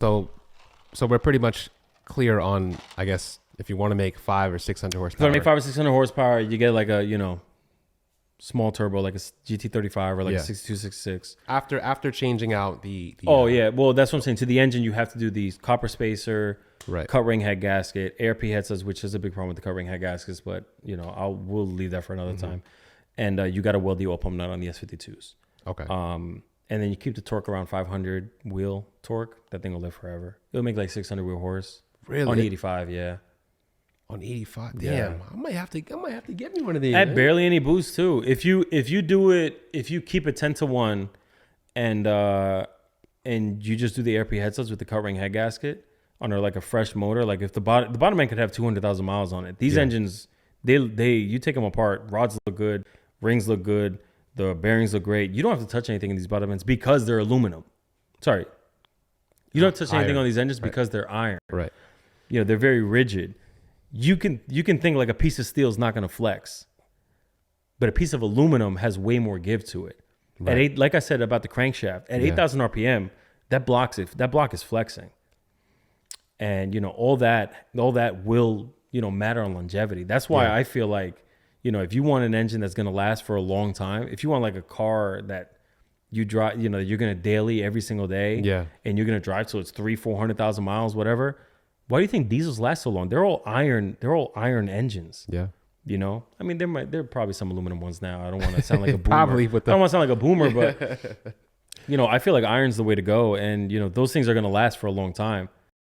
So, so we're pretty much clear on, I guess, if you want to make 500 or 600 If you horsepower. want to make 500 or 600 horsepower, you get like a, you know, small turbo, like a GT35 or like a 6266. After changing out the Yeah. Well, that's what I'm saying. To the engine, you have to do the copper spacer, right. cut ring head gasket, ARP headsets, which is a big problem with the cut ring head gaskets, but, you know, we'll leave that for another time. And you got to weld the oil pump nut on the S52s. Okay. And then you keep the torque around 500 wheel torque. That thing will live forever. It'll make like 600 wheel horse. Really? On 85, yeah. On 85, damn. Yeah. I might have to get me one of these. At barely any boost too. If you keep it 10-1, and you just do the ARP headsets with the cut ring head gasket under like a fresh motor, like if the bottom end could have 200,000 miles on it. These engines, you take them apart. Rods look good, rings look good, the bearings look great. You don't have to touch anything in these bottom ends because they're aluminum. Sorry, you don't touch anything on these engines because they're iron. Right. You know, they're very rigid. You can think like a piece of steel is not going to flex, but a piece of aluminum has way more give to it. Right. Like I said about the crankshaft, at 8,000 RPM, that block is flexing, and you know all that will, you know, matter on longevity. That's why I feel like, you know, if you want an engine that's going to last for a long time, if you want like a car that you drive, you know, you're going to daily every single day, and you're going to drive till it's 300,000-400,000 miles, whatever. Why do you think diesels last so long? They're all iron engines. Yeah. You know? I mean, there are probably some aluminum ones now. I don't want to sound like a boomer. I don't want to sound like a boomer, but you know, I feel like iron's the way to go, and you know, those things are going to last for a long time.